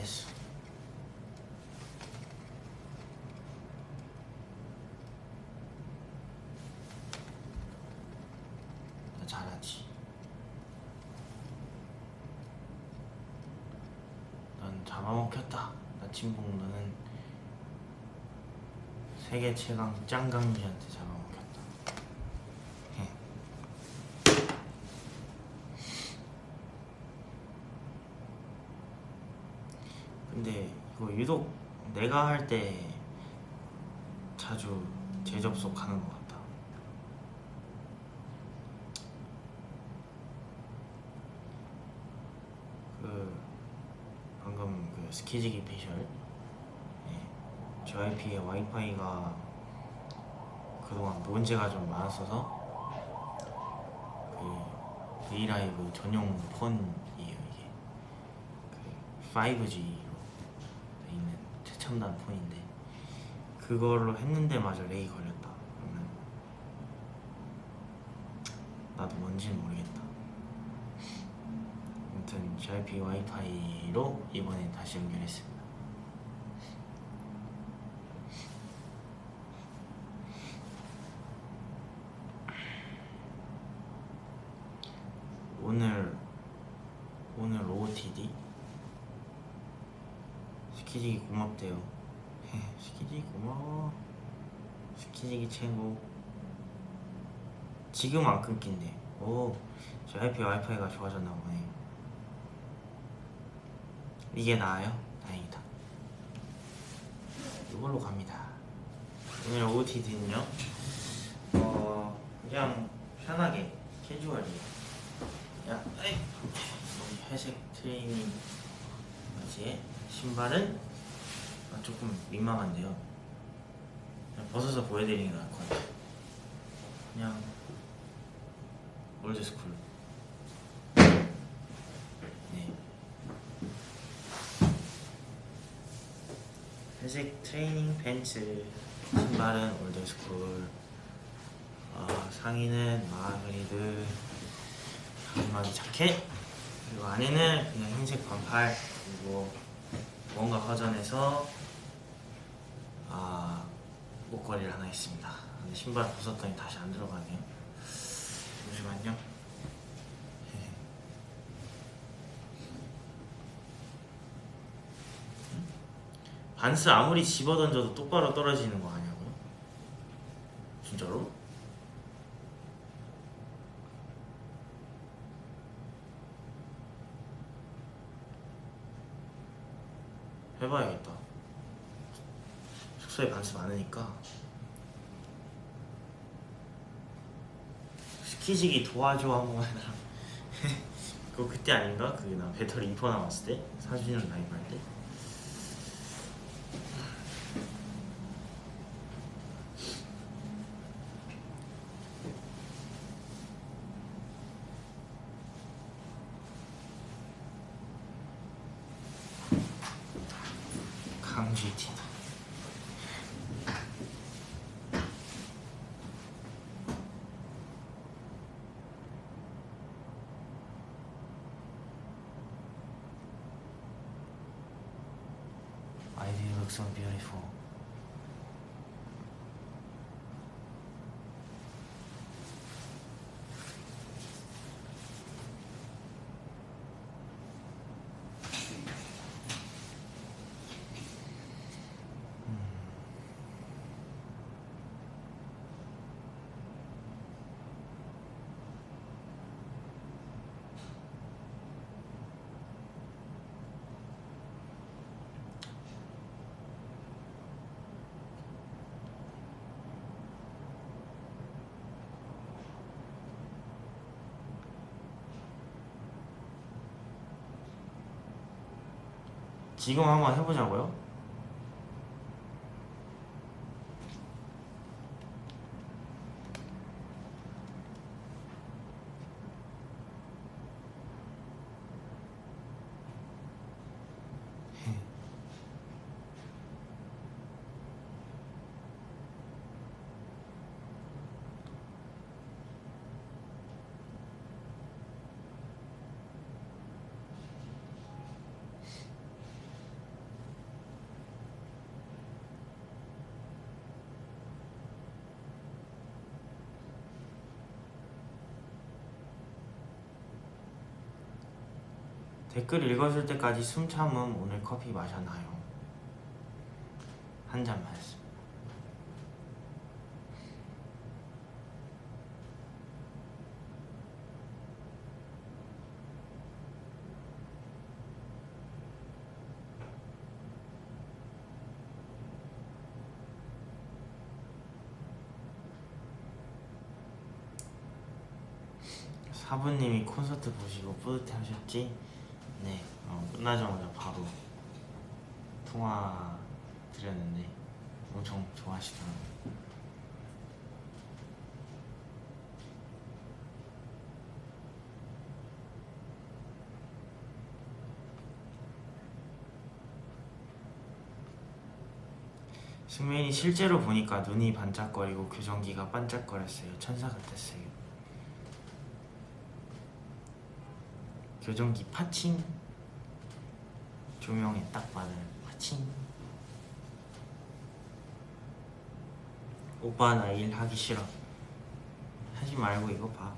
됐어. 나 잘하지. 넌 잡아먹혔다. 나 친봉 너는 세계 최강 짱강미한테 잡아먹혔다. 근데 이거 유독 내가 할 때 자주 재접속하는 것 같다. 방금 스키지기 페셜, JYP의 와이파이가 그동안 문제가 좀 많았어서 베이라이브 전용 폰이에요. 이게 5G로 있는 최첨단 폰인데 그걸로 했는데 마저 렉이 걸렸다. 그러면 나도 뭔지는 모르겠다. 아무튼 JYP 와이파이로 이번에 다시 연결했습니다. 오늘 OOTD 스키지기 고맙대요. 스키지기 고마워. 스키지기 최고. 지금 안 끊긴대. 오, JYP 와이파이가 좋아졌나 보네. 이게 나아요? 다행이다. 이걸로 갑니다. 오늘 OOTD는요 그냥 편하게 캐주얼이에요. 회색 트레이닝 바지에 신발은 조금 민망한데요. 그냥 벗어서 보여드리는 게 나을 것 같아요. 그냥 올드스쿨. 네. 회색 트레이닝 팬츠, 신발은 올드스쿨, 상의는 마그리드 가르마기 자켓, 그리고 안에는 그냥 흰색 반팔, 그리고 뭔가 버전에서 목걸이를 하나 있습니다. 근데 신발 벗었더니 다시 안 들어가네요. 잠시만요. 반스 아무리 집어던져도 똑바로 떨어지는 거 아니냐고요? 진짜로? 해봐야겠다. 숙소에 반스 많으니까. 스키지기 도와줘 한번 해라. 그거 그때 아닌가? 나 배터리 2% 남았을 때? 4주년 라이브 할 때? 강GT다. I do look so beautiful. 지금 한번 해보자고요? 댓글 읽어줄 때까지 숨 참음. 오늘 커피 마셨나요? 한 잔 마셨습니다. 사부님이 콘서트 보시고 뿌듯해하셨지? 네, 끝나자마자 바로 통화 드렸는데 엄청 좋아하시더라고요. 승민이 실제로 보니까 눈이 반짝거리고 교정기가 반짝거렸어요. 천사 같았어요. 교정기 파칭. 조명에 딱 맞아요. 파칭. 오빠 나 일 하기 싫어. 하지 말고 이거 봐.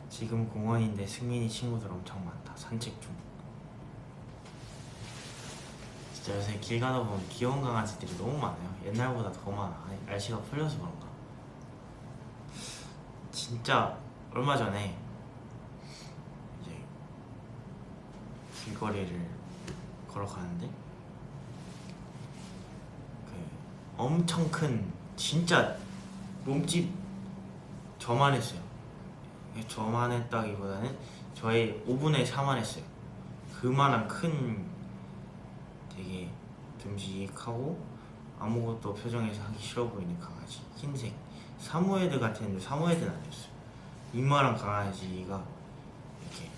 지금 공원인데 승민이 친구들 엄청 많다. 산책 중. 진짜 요새 길 가다 보면 귀여운 강아지들이 너무 많아요. 옛날보다 더 많아. 날씨가 풀려서 그런가. 진짜 얼마 전에 이제 길거리를 걸어가는데 그 엄청 큰 진짜 몸집 저만했어요. 저만했다기보다는 저의 5분의 4만 했어요. 그만한 큰 되게 듬직하고 아무것도 표정에서 하기 싫어 보이는 강아지. 흰색 사모예드 같았는데 사모예드는 아니었어요. 이만한 강아지가 이렇게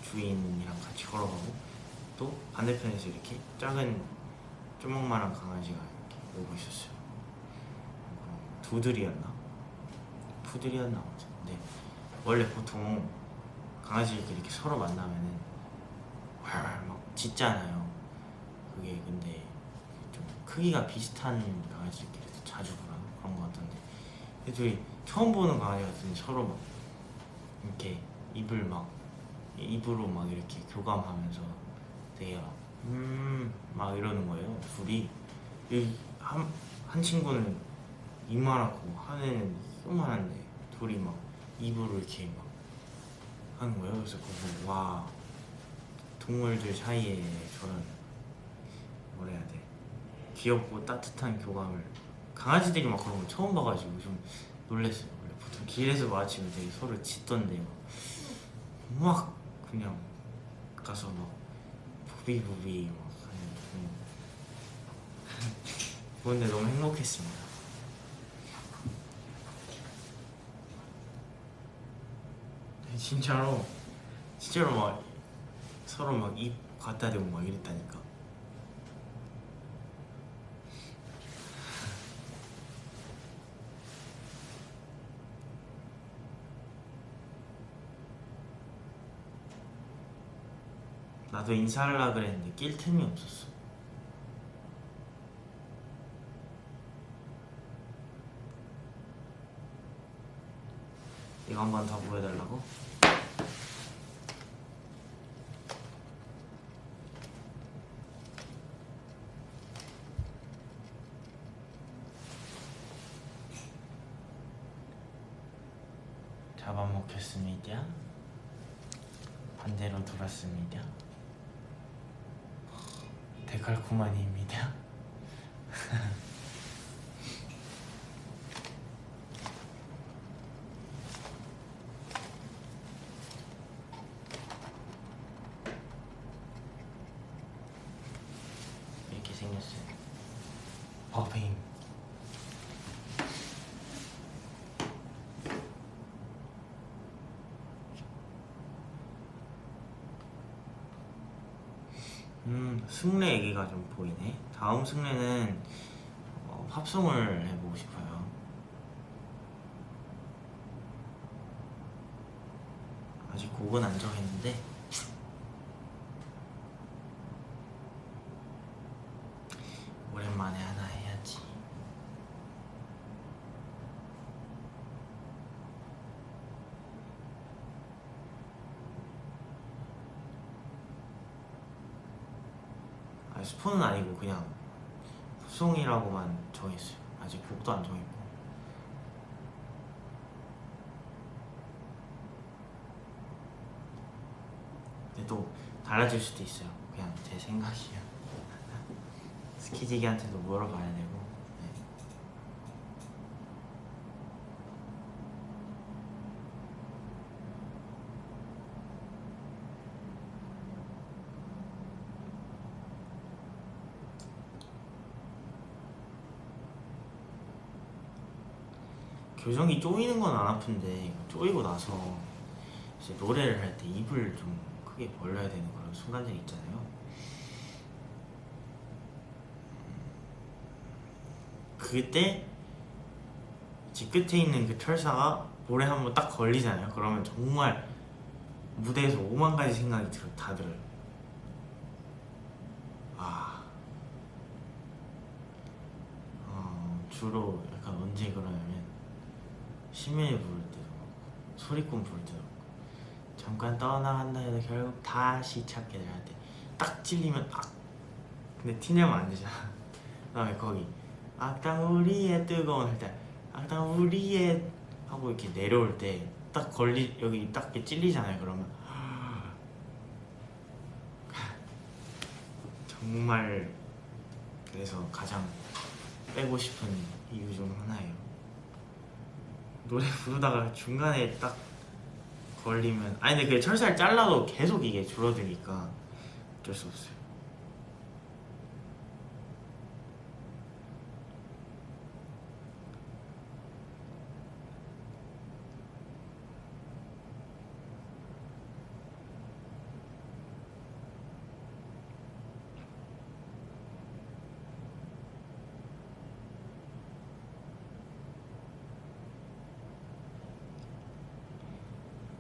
주인이랑 같이 걸어가고 또 반대편에서 이렇게 작은 조목만한 강아지가 이렇게 오고 있었어요. 두들이었나? 푸들이었나? 아무튼 근데 원래 보통 강아지들끼리 이렇게 서로 만나면은 막 짖잖아요. 그게 근데 좀 크기가 비슷한 강아지들끼리 자주 그런 것 같던데 둘이 처음 보는 강아지 같은데 서로 막 이렇게 입으로 막 이렇게 교감하면서 되게 막 이러는 거예요. 둘이 한 친구는 이만하고 한 애는 요만한데 둘이 막 입으로 이렇게 막 하는 거예요. 그래서 그거 와 동물들 사이에 저런 뭐라 해야 돼 귀엽고 따뜻한 교감을 강아지들이 막 그런 거 처음 봐가지고 좀 놀랬어요. 원래 보통 길에서 마주치면 되게 서로 짖던데 막 그냥 가서 막 부비부비 막 하는 보는데 너무 행복했습니다. 진짜로 막 서로 막 입 갖다 대고 막 이랬다니까. 나도 인사하려고 그랬는데 낄 틈이 없었어. 이거 한 번 더 보여달라고? 잡아먹혔습니다. 반대로 돌았습니다. 데칼코마니입니다. 이렇게 생겼어요. 버핑. 승래 얘기가 좀 보이네. 다음 승래는 팝송을 해보고 싶어요. 아직 곡은 안 정했는데 만에 하나 해야지. 아니, 스폰은 아니고 그냥 송이라고만 정했어요. 아직 곡도 안 정했고. 근데 또 달라질 수도 있어요. 그냥 제 생각이야. 스키지기한테도 물어봐야 되고. 네. 교정이 쪼이는 건 안 아픈데 쪼이고 나서 이제 노래를 할 때 입을 좀 크게 벌려야 되는 그런 순간들이 있잖아요. 그때 이제 끝에 있는 그 철사가 볼에 한번 딱 걸리잖아요. 그러면 정말 무대에서 5만 가지 생각이 다 들어요. 주로 약간 언제 그러냐면 심연이 부를 때도 그렇고 소리꾼 부를 때도 그렇고 잠깐 떠나간다 해도 결국 다시 찾게 될 때 딱 찔리면 근데 티내면 안 되잖아. 그다음에 거기 악당 우리의 뜨거운 할 때 악당 우리의 하고 이렇게 내려올 때 딱 여기 딱 이렇게 찔리잖아요. 그러면 정말 그래서 가장 빼고 싶은 이유 중 하나예요. 노래 부르다가 중간에 딱 걸리면 근데 그 철사를 잘라도 계속 이게 줄어드니까 어쩔 수 없어요.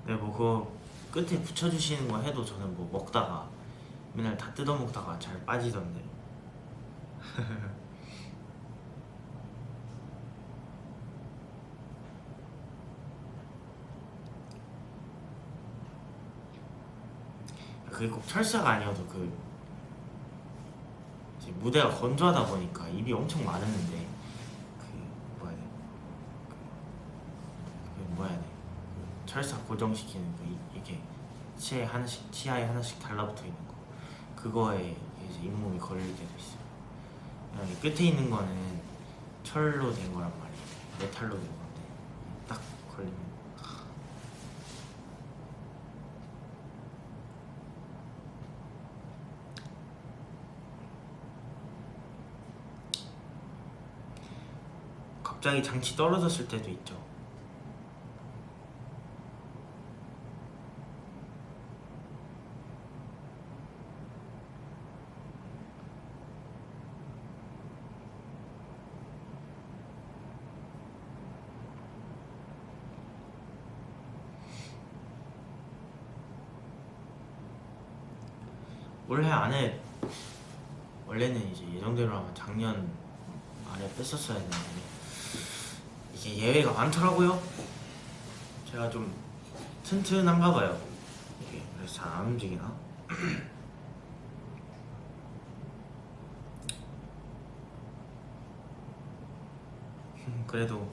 네, 뭐 그거 끝에 붙여주시는 거 해도 저는 뭐 먹다가 맨날 다 뜯어먹다가 잘 빠지던데. 그게 꼭 철사가 아니어도 이제 무대가 건조하다 보니까 입이 엄청 많았는데 뭐야 돼? 뭐야 돼? 철사 고정시키는 이렇게 치아에 하나씩 달라붙어 있는 거. 그거에 이제 잇몸이 걸릴 때도 있어요. 끝에 있는 거는 철로 된 거란 말이에요. 메탈로 된 건데 딱 걸리면 갑자기 장치 떨어졌을 때도 있죠. 올해 안에 원래는 이제 예정대로 하면 작년 안에 뺐었어야 되는데 이게 예외가 많더라고요. 제가 좀 튼튼한가 봐요. 이게 그래서 잘 안 움직이나? 그래도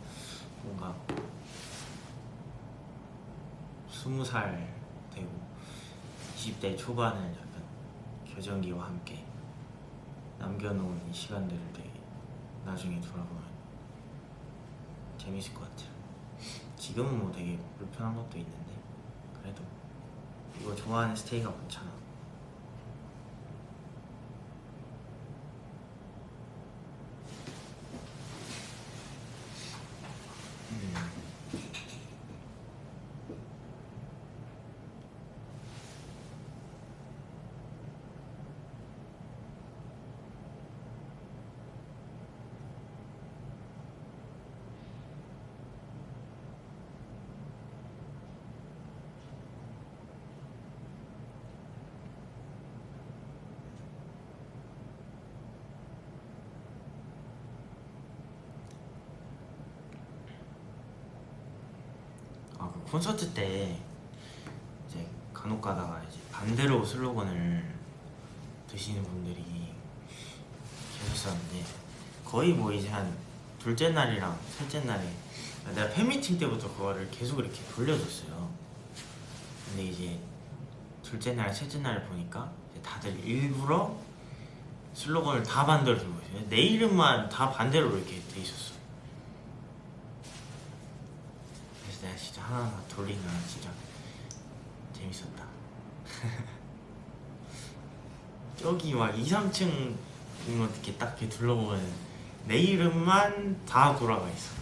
뭔가 20살 되고 20대 초반을 약간 교정기와 함께 남겨놓은 이 시간들을 되게 나중에 돌아보면 재밌을 것 같아요. 지금은 뭐 되게 불편한 것도 있는데 그래도 이거 좋아하는 스테이가 많잖아. 콘서트 때 이제 간혹 가다가 이제 반대로 슬로건을 드시는 분들이 계셨었는데, 거의 뭐 이제 한 둘째 날이랑 셋째 날에 내가 팬미팅 때부터 그거를 계속 이렇게 돌려줬어요. 근데 이제 둘째 날, 셋째 날을 보니까 이제 다들 일부러 슬로건을 다 반대로 들고 있어요. 내 이름만 다 반대로 이렇게 돼 있었어. 그래서 내가 진짜 하나하나 돌리느라 진짜 재밌었다. 저기 막 2, 3층 이렇게 딱 이렇게 둘러보면 내 이름만 다 돌아가 있어.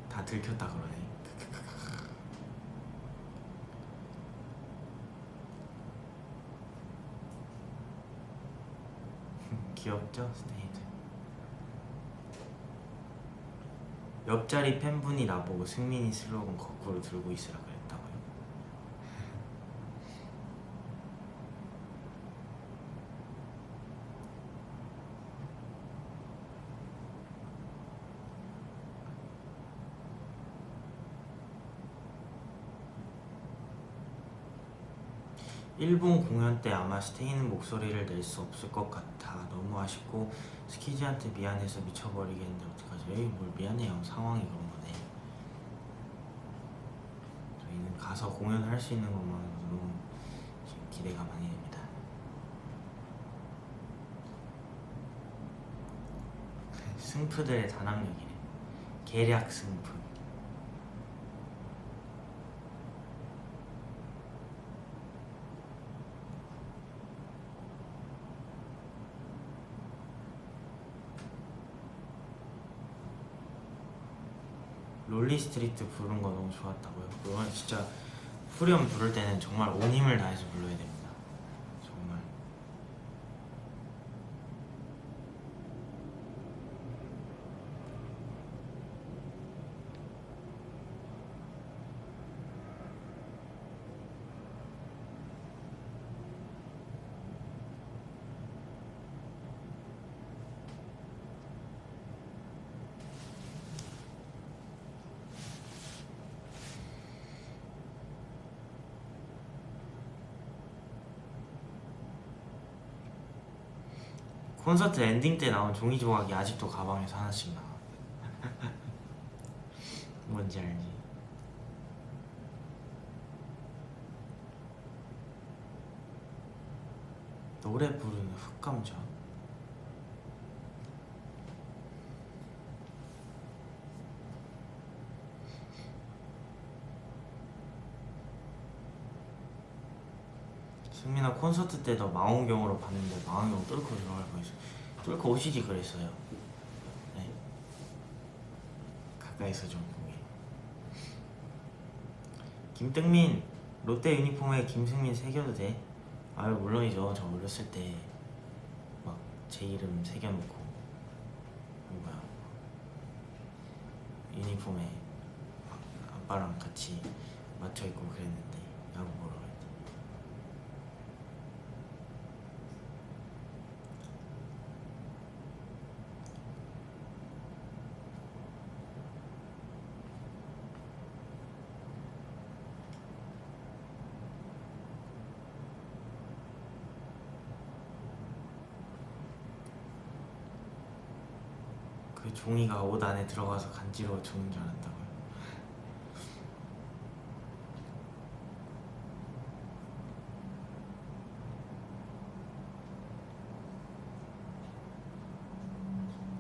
다 들켰다 그러네. 귀엽죠? 스테이드. 옆자리 팬분이 나보고 승민이 슬로건 거꾸로 들고 있으라 그랬다고요? 일본 공연 때 아마 스테이는 목소리를 낼 수 없을 것 같아. 너무 아쉽고 스키즈한테 미안해서 미쳐버리겠는데 어떡하지? 에이 뭘 미안해요. 상황이 그런 거네. 저희는 가서 공연할 수 있는 것만으로도 너무 지금 기대가 많이 됩니다. 승프들의 단합력이네. 계략 승프. 롤리 스트리트 부른 거 너무 좋았다고요? 그건 진짜 후렴 부를 때는 정말 온 힘을 다해서 불러야 됩니다. 정말. 콘서트 엔딩 때 나온 종이 조각이 아직도 가방에서 하나씩 나와. 뭔지 알지? 노래 부르는 흑감자. 승민아 콘서트 때 너 망원경으로 봤는데 망원경 뚫고 들어갈 뻔했어. 뚫고 오시지 그랬어요. 네. 가까이서 좀 보게. 김등민 롯데 유니폼에 김승민 새겨도 돼? 아유 물론이죠. 저 어렸을 때 막 제 이름 새겨놓고 뭐야 유니폼에 막 아빠랑 같이 맞춰입고 그랬는데 야구 보러 갈 때. 그 종이가 옷 안에 들어가서 간지러워 죽는 줄 알았다고요?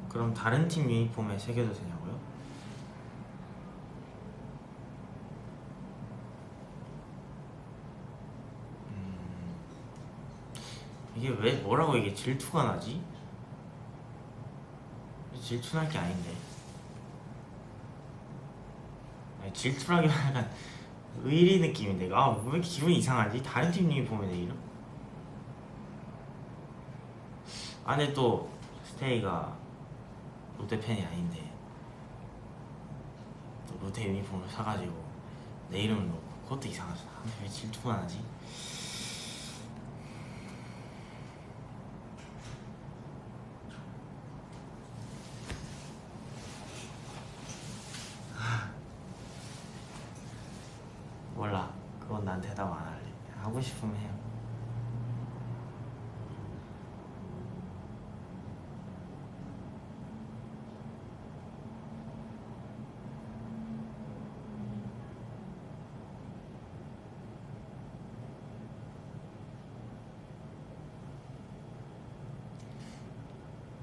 그럼 다른 팀 유니폼에 새겨도 되냐고요? 이게 왜 뭐라고 이게 질투가 나지? 질투날 게 아닌데. 아니, 질투라기보다 약간 의리 느낌인데. 아 왜 이렇게 기분이 이상하지? 다른 팀 유니폼에 내 이름? 안에 또 스테이가 롯데 팬이 아닌데 또 롯데 유니폼을 사가지고 내 이름을 넣고 그것도 이상하잖아. 왜 질투가 나지? 난 대답 안 할래. 하고 싶으면 해요.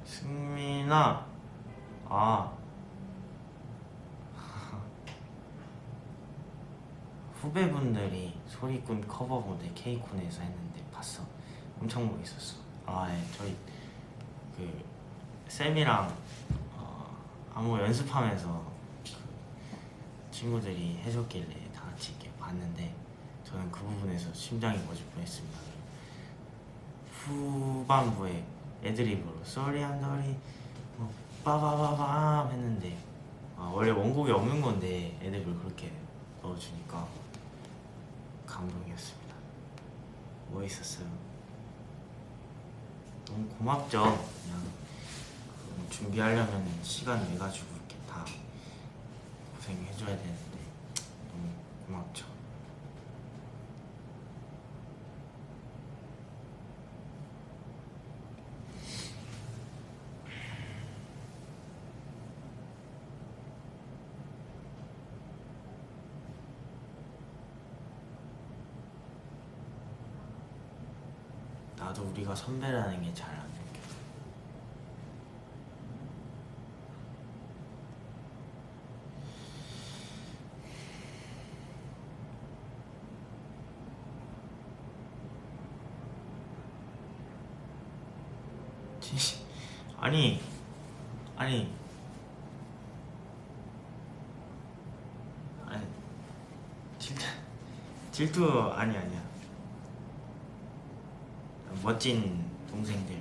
승민아, 아 후배분들이 소리꾼 커버 무대 K콘에서 했는데 봤어? 엄청 멋있었어. 저희 그 쌤이랑 안무 연습하면서 그 친구들이 해줬길래 다 같이 이렇게 봤는데 저는 그 부분에서 심장이 멎을 뻔했습니다. 후반부에 애드립으로 Sorry I'm sorry 빠바바밤 했는데 원래 원곡에 없는 건데 애드립을 그렇게 넣어주니까 감동이었습니다. 멋있었어요. 너무 고맙죠. 그냥 준비하려면 시간 내가지고 이렇게 다 고생해줘야 되는데 너무 고맙죠. 나도 우리가 선배라는 게 잘 안 느껴. 아니 아니 아니 질투 아니야. 멋진 동생들.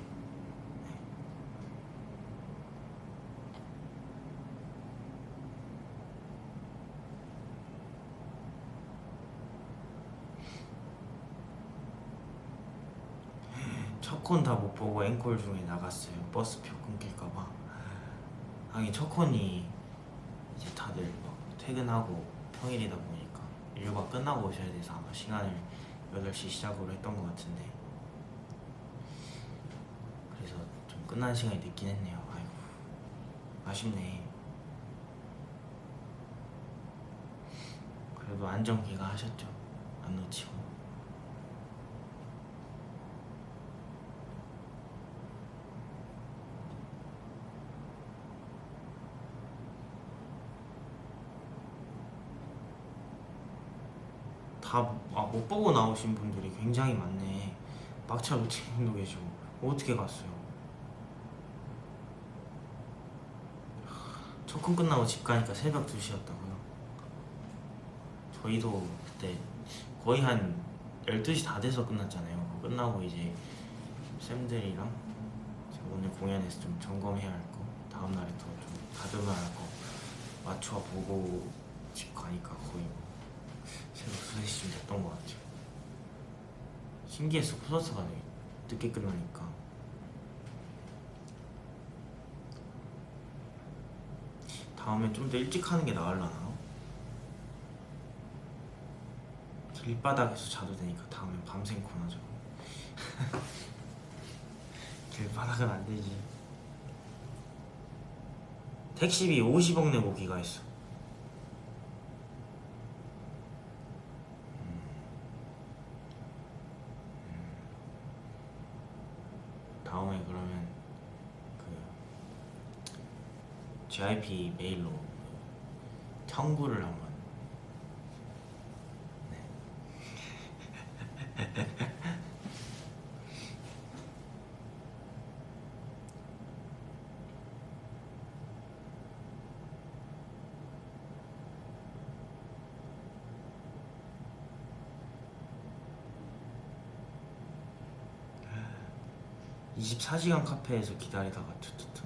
첫 콘 다 못 보고 앵콜 중에 나갔어요. 버스표 끊길까봐. 하긴 첫 콘이 이제 다들 막 퇴근하고 평일이다 보니까 일과 끝나고 오셔야 돼서 아마 시간을 8시 시작으로 했던 것 같은데 그래서 좀 끝난 시간이 늦긴 했네요. 아이고 아쉽네. 그래도 안정기가 하셨죠. 안 놓치고. 다 못 보고 나오신 분들이 굉장히 많네. 막차 놓친 분도 계시고. 어떻게 갔어요? 첫 콘 끝나고 집 가니까 새벽 2시였다고요? 저희도 그때 거의 한 12시 다 돼서 끝났잖아요. 끝나고 이제 쌤들이랑 오늘 공연에서 좀 점검해야 할 거, 다음날에 더 좀 다듬어야 할 거 맞춰 보고 집 가니까 거의 새벽 2시쯤 됐던 것 같아요. 신기했어. 콘서트가 되게 늦게 끝나니까. 다음엔 좀 더 일찍 하는 게 나으려나? 길바닥에서 자도 되니까 다음엔 밤샘 콘 하자고. 길바닥은 안 되지. 택시비 50억 내고 귀가했어. 다음에 그러면 그 JYP 메일로 청구를 한번. 네. 24시간 카페에서 기다리다가 투투투.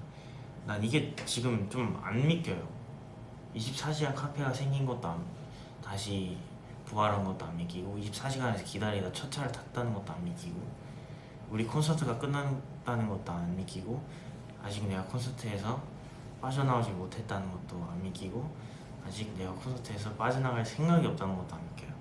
난 이게 지금 좀 안 믿겨요. 24시간 카페가 생긴 것도 다시 부활한 것도 안 믿기고 24시간에서 기다리다 첫 차를 탔다는 것도 안 믿기고 우리 콘서트가 끝난다는 것도 안 믿기고 아직 내가 콘서트에서 빠져나오지 못했다는 것도 안 믿기고 아직 내가 콘서트에서 빠져나갈 생각이 없다는 것도 안 믿겨요.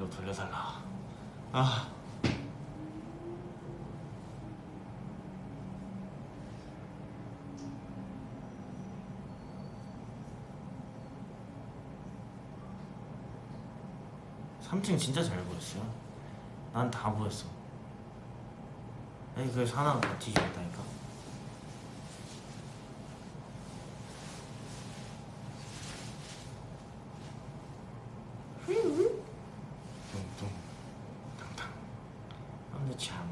길로 돌려달라. 아. (3층) 진짜 잘 보였어요. 난 다 보였어. 아니 그래서 하나가 다 뒤집었다니까. 뚱뚱 탕탕. 아 근데 참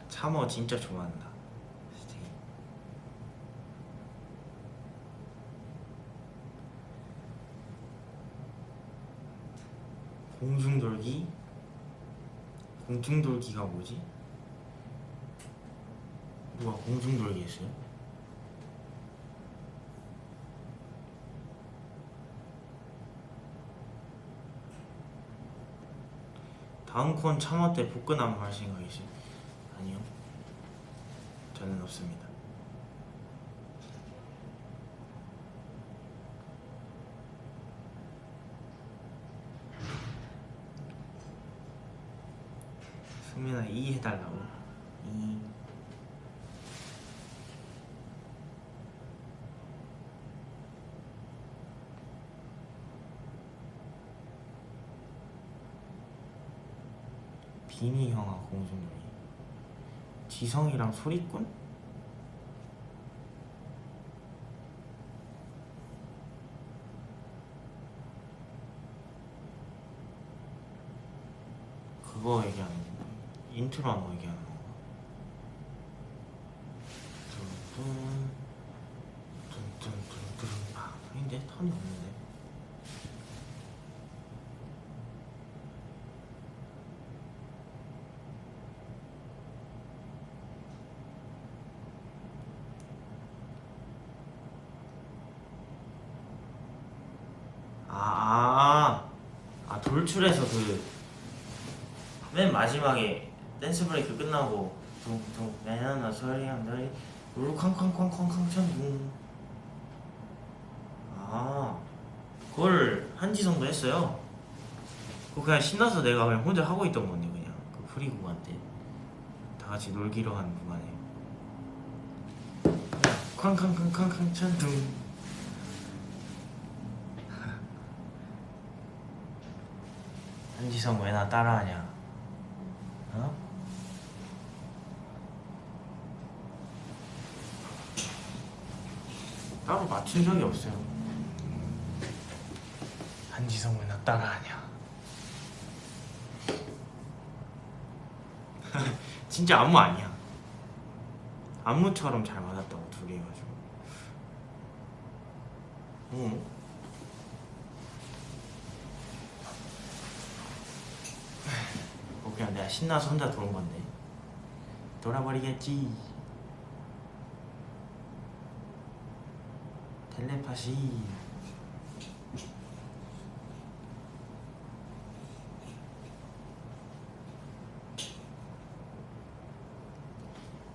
참어 진짜 좋아한다. 스테이. 공중돌기? 공중돌기가 뭐지? 누가 공중돌기 했어요? 다음 콘 참어 때 복근함 할 생각이세요? 아니요, 저는 없습니다. 승민아 이 해달라고. 이 비니 형아 공중돌기. 지성이랑 소리꾼? 그거 얘기하는 건가? 인트로 한 거 얘기하는 건가? 뚠뚠 뚠뚠뚠뚠. 아 아닌데? 턴이 없는데. 돌출해서 그 맨 마지막에 댄스 브레이크 끝나고 둥둥 내나 소리야 너희 룰쾅쾅쾅쾅쾅 천둥. 아 그걸 한지성도 했어요. 그거 그냥 신나서 내가 그냥 혼자 하고 있던 건데 그냥 그 프리 구간 때 다 같이 놀기로 한 구간에 쾅쾅쾅쾅쾅 천둥. 한지성 왜 나 따라하냐? 어? 따로 맞춘 적이 없어요. 한지성 왜 나 따라하냐? 진짜 안무 아니야. 안무처럼 잘 맞았다고 둘이 해가지고. 그냥 내가 신나서 혼자 도는 건데 돌아버리겠지. 텔레파시.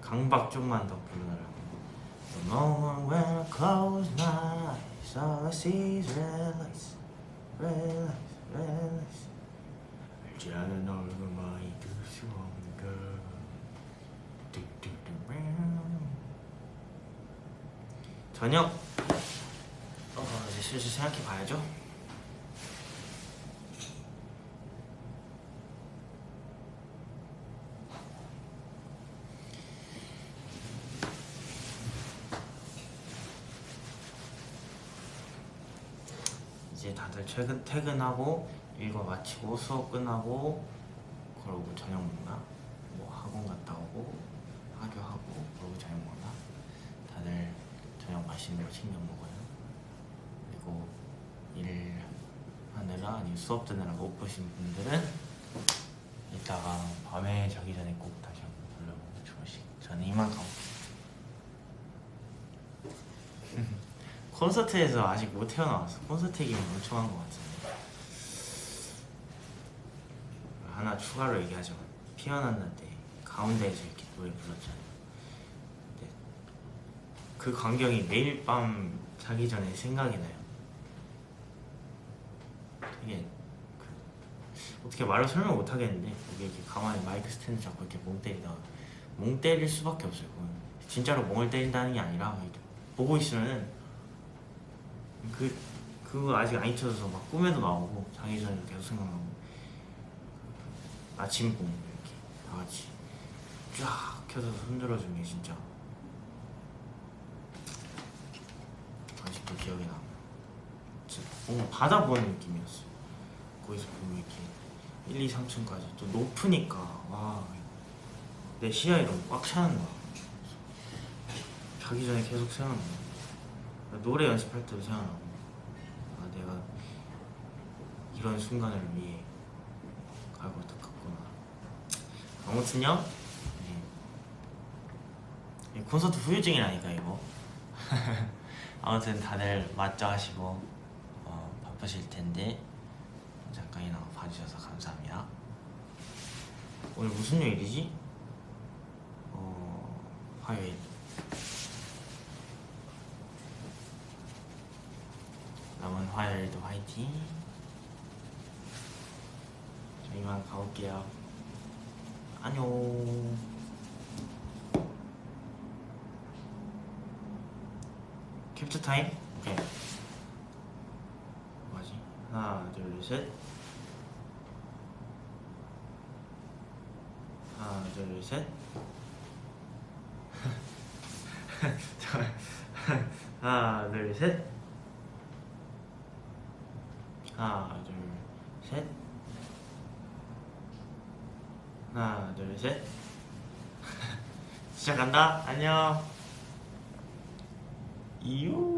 강박 좀만 더 부르더라고. The moment when I close my eyes, all I see is red lights, red lights, red lights. 알지 않은 얼굴만이 들 수 없는 걸. 저녁 이제 슬슬 생각해 봐야죠. 이제 다들 퇴근하고 일과 마치고 수업 끝나고 그러고 저녁 먹나? 뭐 학원 갔다 오고 학교하고 그러고 저녁 먹나? 다들 저녁 맛있는 거 챙겨 먹어요. 그리고 뭐 일하느라 아니면 수업 듣느라 못 보신 분들은 이따가 밤에 자기 전에 꼭 다시 한번 불러보면 좋으시. 저는 이만 가볼게요. 콘서트에서 아직 못 태어나왔어. 콘서트 얘기는 엄청 한 것 같은데 하나 추가로 얘기하자면 피어났는데 가운데에서 이렇게 노래 불렀잖아요. 근데 그 광경이 매일 밤 자기 전에 생각이 나요. 되게 어떻게 말로 설명 못 하겠는데 이게 이렇게 가만히 마이크 스탠드 잡고 이렇게 멍 때리다가 멍 때릴 수밖에 없어요. 그건 진짜로 멍을 때린다는 게 아니라 보고 있으면은 그거 아직 안 잊혀져서 막 꿈에도 나오고 자기 전에도 계속 생각나고 아침 꿈 이렇게 다 같이 쫙 켜서 흔들어준 게 진짜 아직도 기억이 나. 진짜 뭔가 바다 보는 느낌이었어요. 거기서 보면 이렇게 1, 2, 3층까지 또 높으니까 와 내 시야에 너무 꽉 차는 거야. 자기 전에 계속 생각나. 노래 연습할 때도 생각나고 아 내가 이런 순간을 위해 갈고 닦았구나. 아무튼요 네. 콘서트 후유증이라니까 이거. 아무튼 다들 맞죠 하시고 바쁘실 텐데 잠깐이나마 봐주셔서 감사합니다. 오늘 무슨 요일이지? 화요일. 남은 화요일도 화이팅. 저 이만 가볼게요. 안녕. 캡처 타임? 오케이. 뭐지? 하나 둘 셋. 하나 둘 셋. 하나 둘 셋. 하나 둘 셋. 하나 둘 셋. 시작한다. 안녕. 이유.